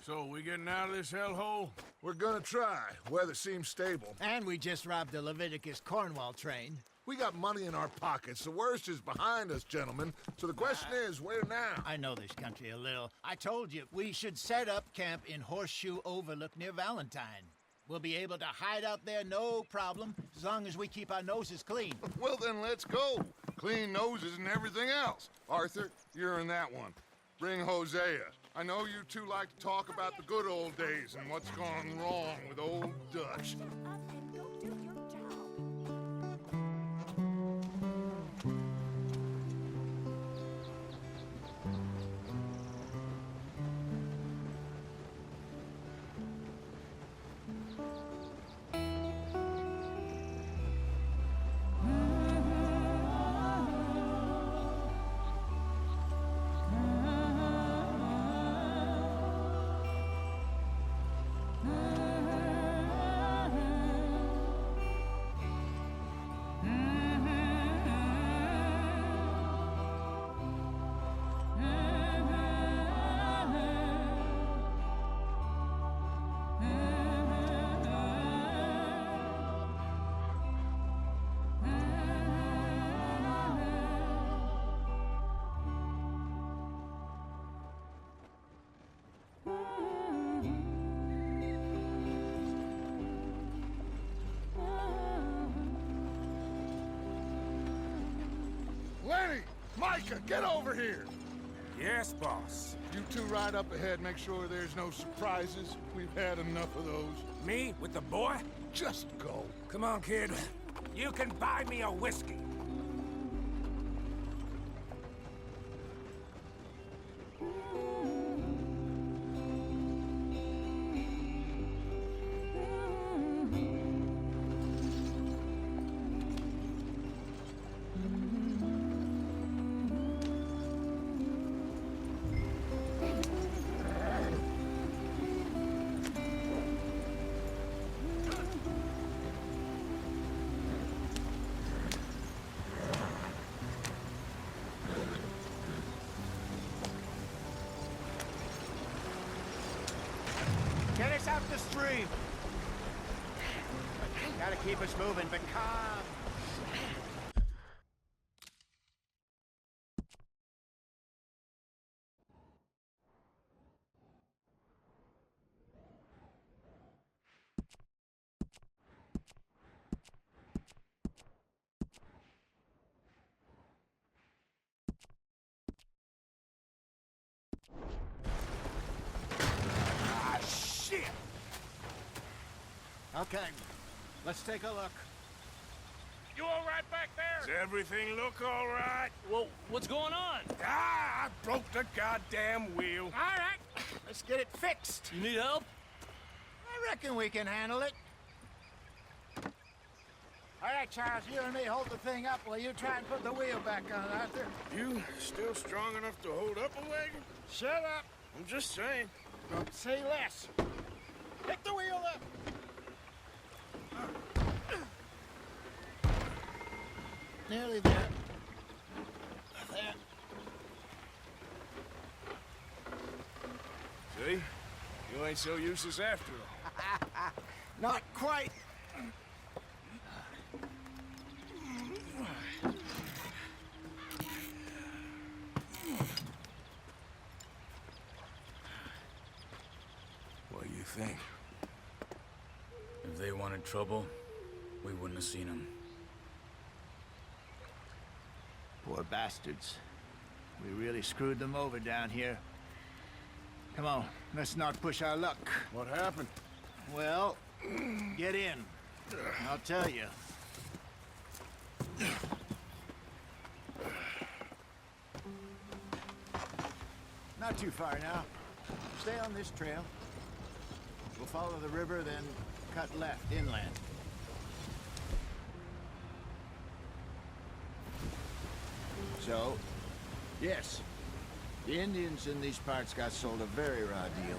So, we getting out of this hellhole? We're gonna try. Weather seems stable. And we just robbed the Leviticus Cornwall train. We got money in our pockets. The worst is behind us, gentlemen. So the question is, where now? I know this country a little. I told you, we should set up camp in Horseshoe Overlook near Valentine. We'll be able to hide out there no problem, as long as we keep our noses clean. Well, then let's go. Clean noses and everything else. Arthur, you're in that one. Bring Hosea. I know you two like to talk about the good old days and what's gone wrong with old Dutch. Lenny! Micah, get over here! Yes, boss. You two ride up ahead, make sure there's no surprises. We've had enough of those. Me with the boy? Just go. Come on, kid. You can buy me a whiskey. Get us out the stream! Gotta keep us moving, but calm. Okay, let's take a look. You all right back there? Does everything look all right? Well, what's going on? Ah, I broke the goddamn wheel. All right, let's get it fixed. You need help? I reckon we can handle it. All right, Charles, you and me hold the thing up while you try and put the wheel back on, Arthur. You still strong enough to hold up a wagon? Shut up. I'm just saying. Don't say less. Pick the wheel up. Nearly there. There. See? You ain't so useless after all. Not quite. What do you think? If they wanted trouble, we wouldn't have seen them. Poor bastards. We really screwed them over down here. Come on, let's not push our luck. What happened? Well, get in. I'll tell you. Not too far now. Stay on this trail. We'll follow the river, then cut left inland. So, yes, the Indians in these parts got sold a very raw deal.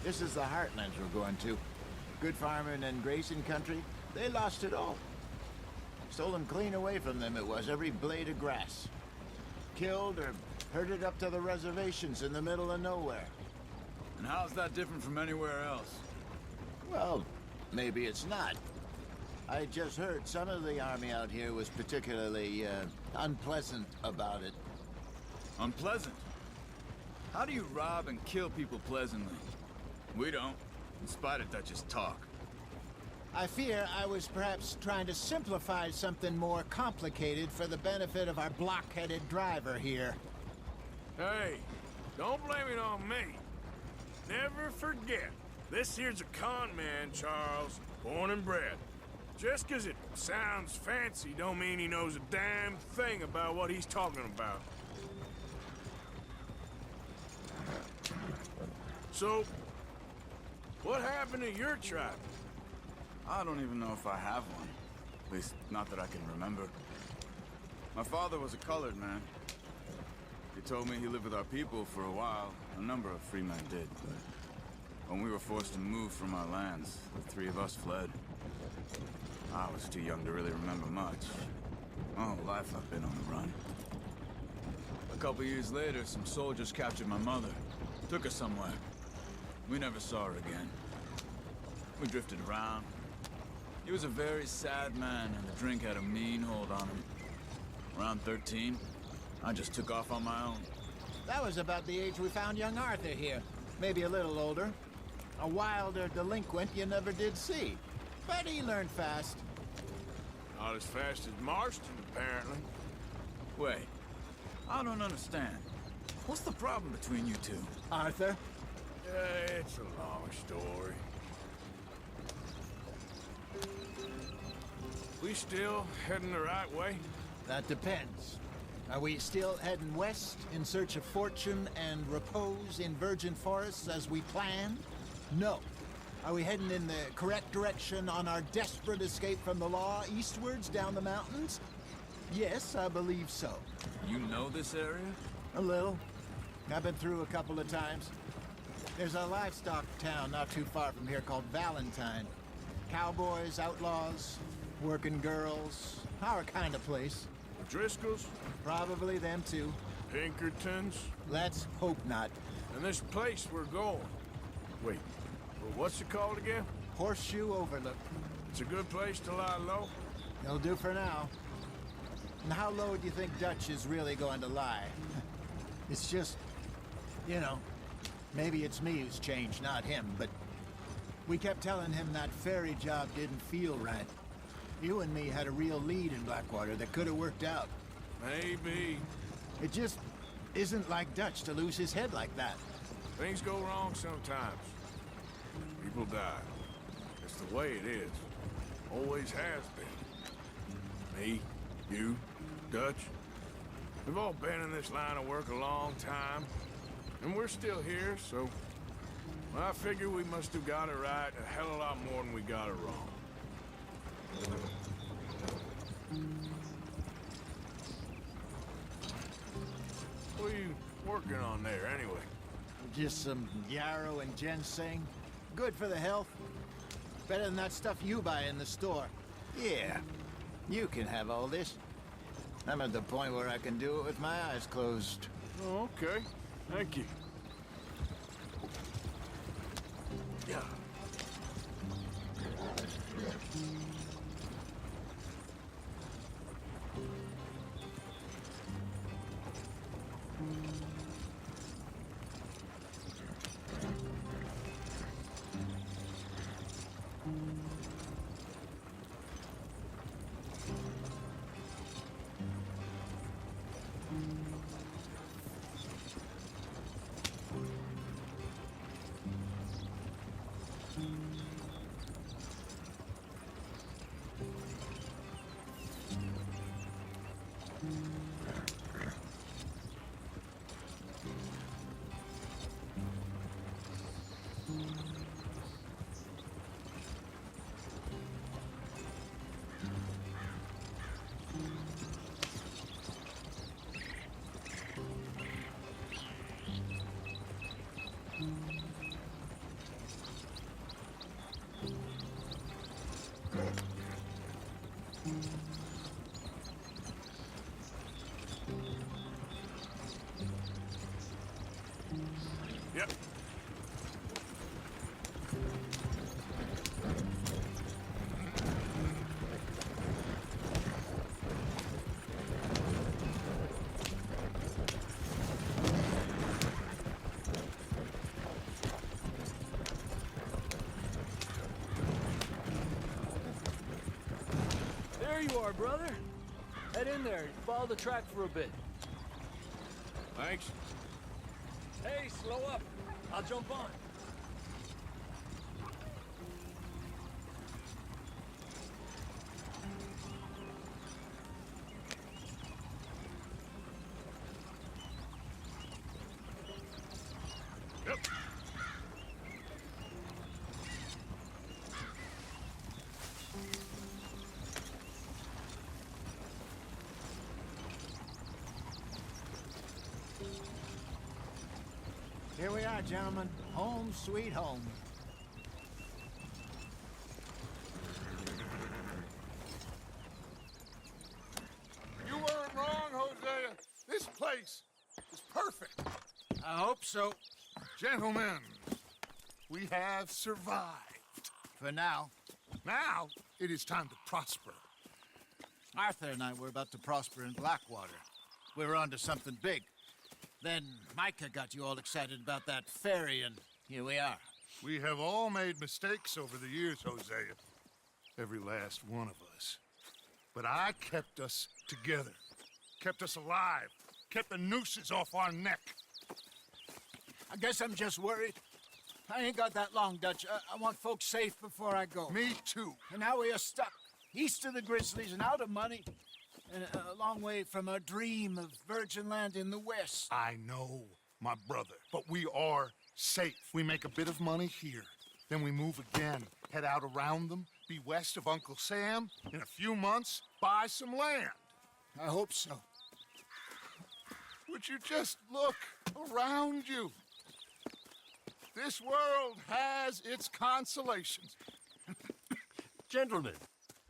This is the heartlands we're going to. Good farming and grazing country, they lost it all. Stolen clean away from them it was, every blade of grass. Killed or herded up to the reservations in the middle of nowhere. And how's that different from anywhere else? Well, maybe it's not. I just heard some of the army out here was particularly, unpleasant about it. Unpleasant? How do you rob and kill people pleasantly? We don't, in spite of Dutch's talk. I fear I was perhaps trying to simplify something more complicated for the benefit of our blockheaded driver here. Hey, don't blame it on me. Never forget, this here's a con man, Charles, born and bred. Just 'cause it sounds fancy don't mean he knows a damn thing about what he's talking about. So, what happened to your tribe? I don't even know if I have one. At least, not that I can remember. My father was a colored man. He told me he lived with our people for a while. A number of free men did, but when we were forced to move from our lands, the three of us fled. I was too young to really remember much. My whole life I've been on the run. A couple years later, some soldiers captured my mother. Took her somewhere. We never saw her again. We drifted around. He was a very sad man, and the drink had a mean hold on him. Around 13, I just took off on my own. That was about the age we found young Arthur here. Maybe a little older. A wilder delinquent you never did see. But he learned fast. Not as fast as Marston, apparently. Wait, I don't understand. What's the problem between you two? Arthur? It's a long story. We still heading the right way? That depends. Are we still heading west in search of fortune and repose in virgin forests as we planned? No. Are we heading in the correct direction on our desperate escape from the law eastwards down the mountains? Yes, I believe so. You know this area? A little. I've been through a couple of times. There's a livestock town not too far from here called Valentine. Cowboys, outlaws, working girls, our kind of place. Driscolls? Probably them too. Pinkertons? Let's hope not. And this place we're going. Wait, well, what's it called again? Horseshoe Overlook. It's a good place to lie low? It'll do for now. And how low do you think Dutch is really going to lie? It's just, you know, maybe it's me who's changed, not him, but we kept telling him that ferry job didn't feel right. You and me had a real lead in Blackwater that could have worked out. Maybe. It just isn't like Dutch to lose his head like that. Things go wrong sometimes. People die. It's the way it is. Always has been. Me, you, Dutch. We've all been in this line of work a long time. And we're still here, so... well, I figure we must have got it right a hell of a lot more than we got it wrong. What are you working on there, anyway? Just some yarrow and ginseng. Good for the health. Better than that stuff you buy in the store. Yeah, you can have all this. I'm at the point where I can do it with my eyes closed. Oh, okay. Thank you. Yeah. Yep. are, brother. Head in there and follow the track for a bit. Thanks. Hey, slow up. I'll jump on. Here we are, gentlemen. Home sweet home. You weren't wrong, Hosea. This place is perfect. I hope so. Gentlemen, we have survived. For now. Now, it is time to prosper. Arthur and I were about to prosper in Blackwater. We were onto something big. Then Micah got you all excited about that ferry, and here we are. We have all made mistakes over the years, Hosea. Every last one of us. But I kept us together. Kept us alive. Kept the nooses off our neck. I guess I'm just worried. I ain't got that long, Dutch. I want folks safe before I go. Me too. And now we are stuck, east of the Grizzlies and out of money, and a long way from our dream of virgin land in the west. I know, my brother, but we are safe. We make a bit of money here. Then we move again, head out around them, be west of Uncle Sam. In a few months, buy some land. I hope so. Would you just look around you? This world has its consolations. Gentlemen,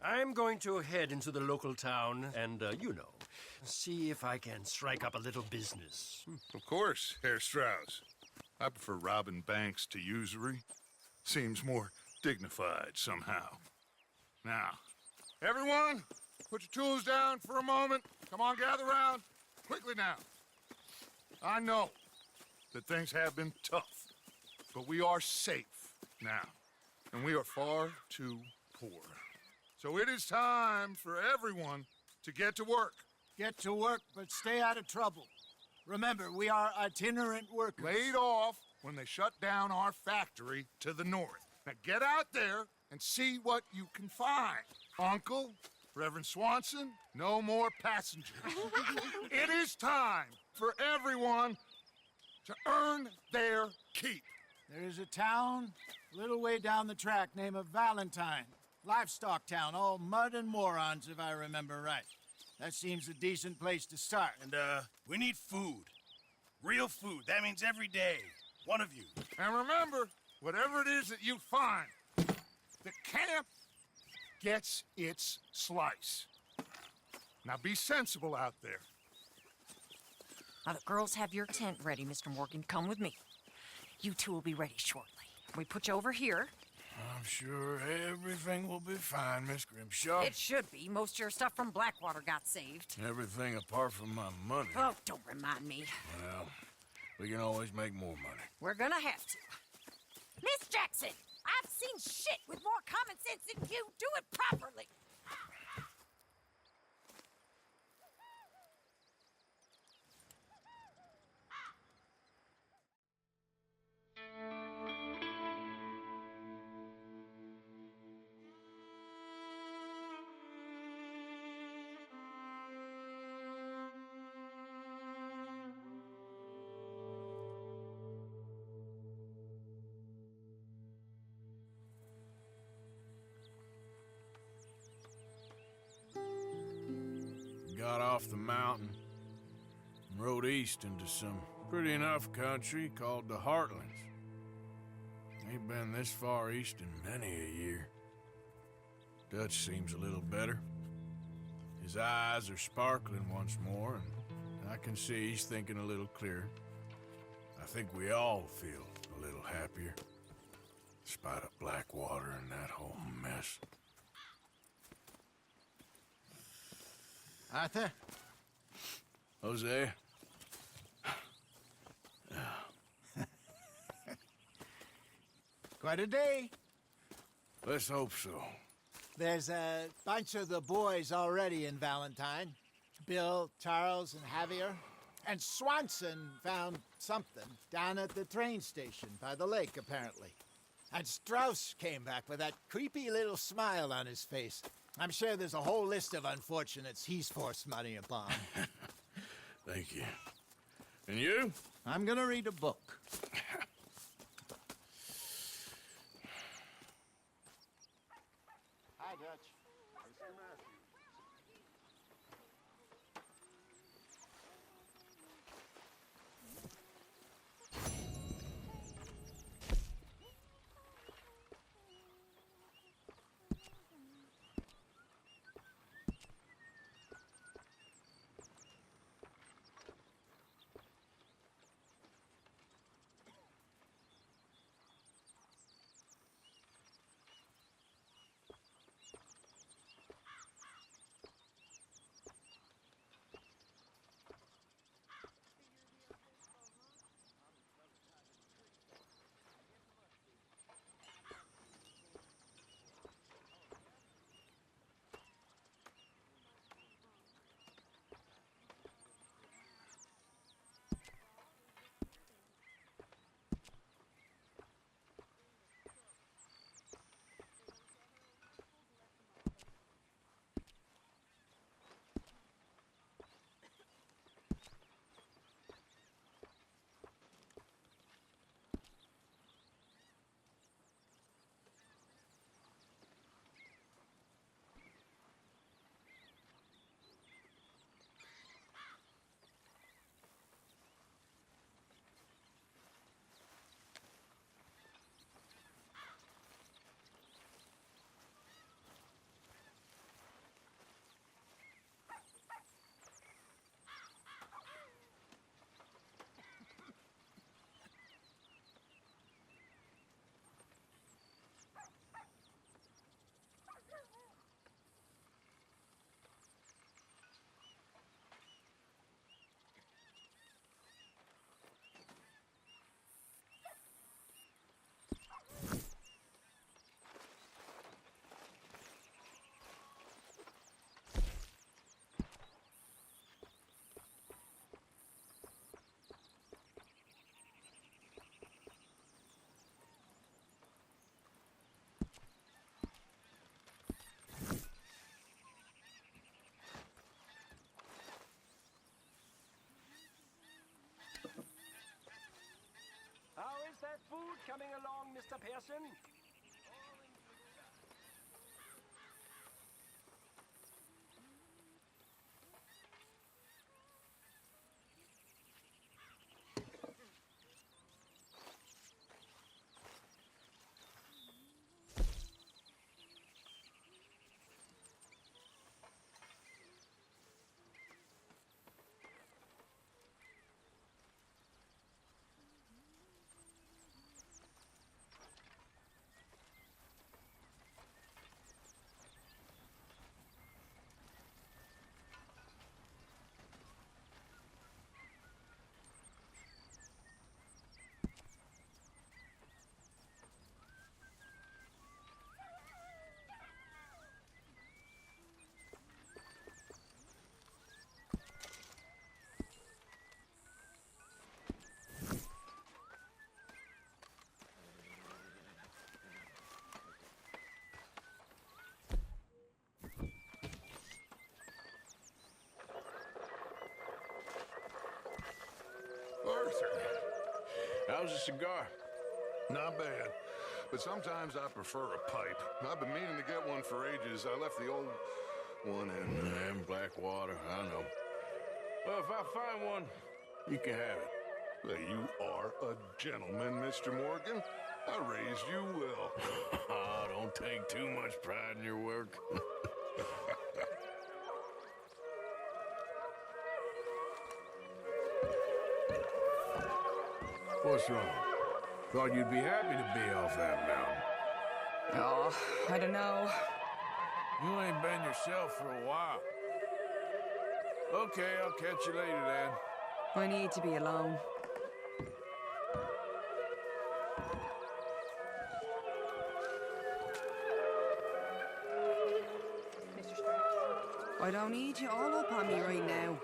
I'm going to head into the local town and, see if I can strike up a little business. Of course, Herr Strauss. I prefer robbing banks to usury. Seems more dignified somehow. Now, everyone, put your tools down for a moment. Come on, gather round. Quickly now. I know that things have been tough, but we are safe now, and we are far too poor. So it is time for everyone to get to work. Get to work, but stay out of trouble. Remember, we are itinerant workers. Laid off when they shut down our factory to the north. Now get out there and see what you can find. Uncle, Reverend Swanson, no more passengers. It is time for everyone to earn their keep. There is a town a little way down the track named Valentine. Livestock town, all mud and morons, if I remember right. That seems a decent place to start. And, we need food. Real food. That means every day. One of you. And remember, whatever it is that you find, the camp gets its slice. Now be sensible out there. Now, the girls have your tent ready, Mr. Morgan. Come with me. You two will be ready shortly. We put you over here. I'm sure everything will be fine, Miss Grimshaw. It should be. Most of your stuff from Blackwater got saved. Everything apart from my money. Oh, don't remind me. Well, we can always make more money. We're gonna have to. Miss Jackson, I've seen shit with more common sense than you. Do it properly. Got off the mountain and rode east into some pretty enough country called the Heartlands. Ain't been this far east in many a year. Dutch seems a little better. His eyes are sparkling once more, and I can see he's thinking a little clearer. I think we all feel a little happier, despite of Blackwater and that whole mess. Arthur? Hosea? Quite a day. Let's hope so. There's a bunch of the boys already in Valentine. Bill, Charles, and Javier. And Swanson found something down at the train station by the lake, apparently. And Strauss came back with that creepy little smile on his face. I'm sure there's a whole list of unfortunates he's forced money upon. Thank you. And you? I'm gonna read a book. Hi, Dutch. Mr. Matthews. How is that food coming along, Mr. Pearson? Arthur, How's the cigar? not bad. But sometimes I prefer a pipe. I've been meaning to get one for ages. I left the old one in. And Blackwater, I know. Well, if I find one, you can have it. Well, you are a gentleman, Mr. Morgan. I raised you well. Oh, don't take too much pride in your work. What's wrong? Thought you'd be happy to be off that mountain. Oh, I don't know. You ain't been yourself for a while. Okay, I'll catch you later then. I need to be alone. I don't need you all up on me right now.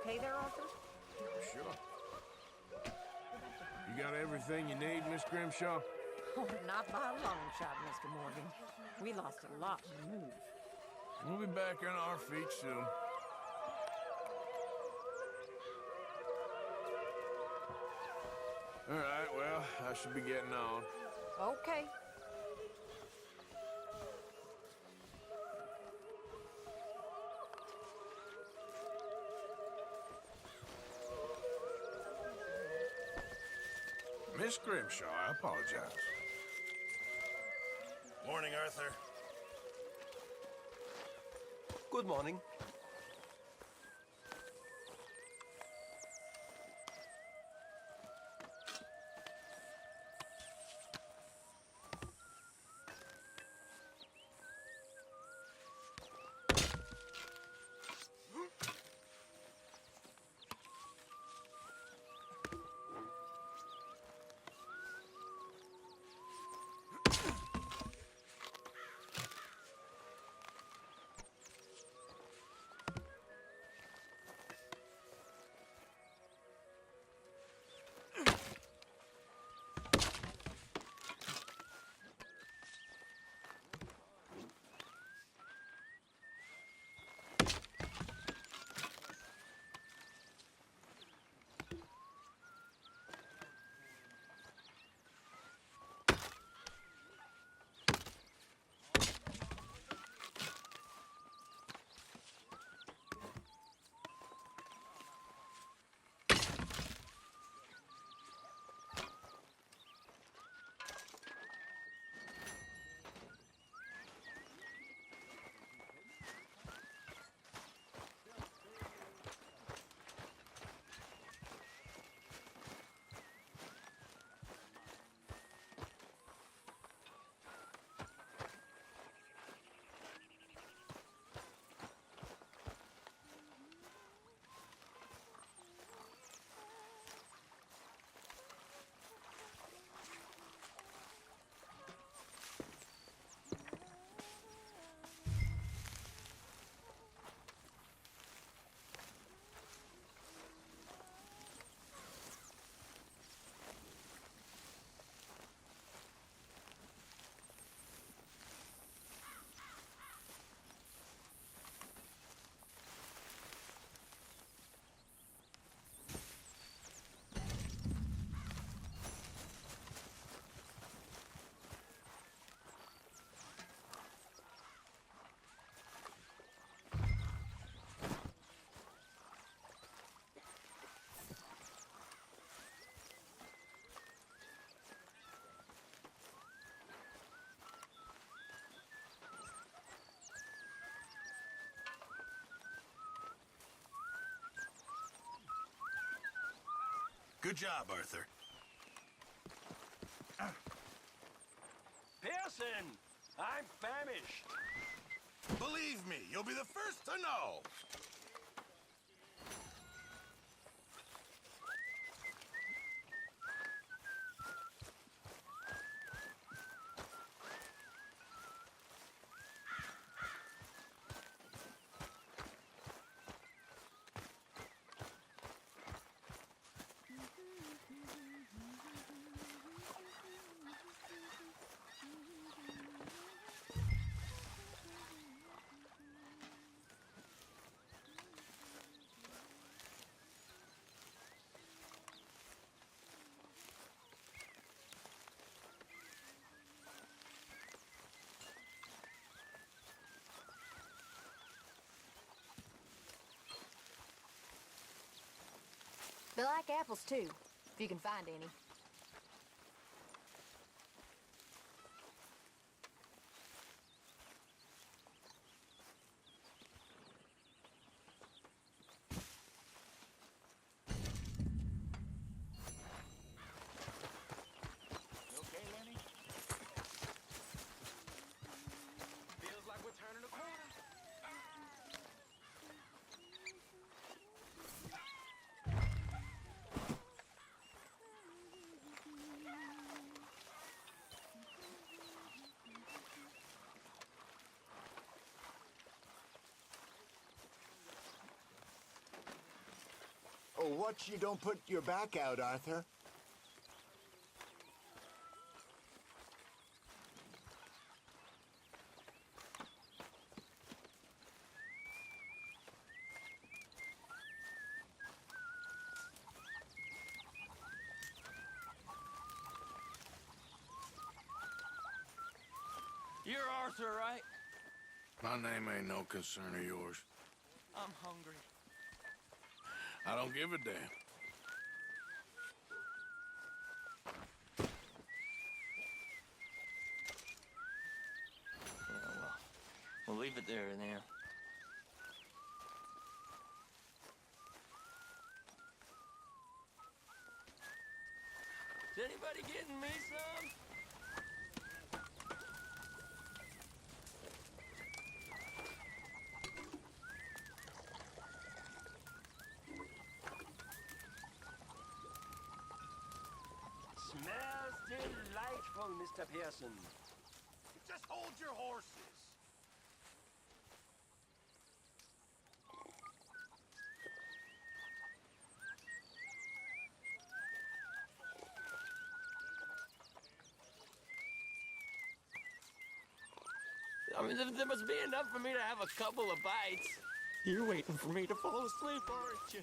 Okay there, Arthur? Sure. You got everything you need, Miss Grimshaw? Oh, not by a long shot, Mr. Morgan. We lost a lot to move. We'll be back on our feet soon. All right, well, I should be getting on. Okay. Miss Grimshaw, I apologize. Morning, Arthur. Good morning. Good job, Arthur. Pearson! I'm famished. Believe me, you'll be the first to know. They like apples, too, if you can find any. You okay, Lenny? Feels like we're turning a corner. Oh, watch you don't put your back out, Arthur. You're Arthur, right? My name ain't no concern of yours. I'm hungry. I don't give a damn. Yeah, well, we'll leave it there and there. Is anybody getting me some? Smells delightful, Mr. Pearson. Just hold your horses. I mean, there must be enough for me to have a couple of bites. You're waiting for me to fall asleep, aren't you?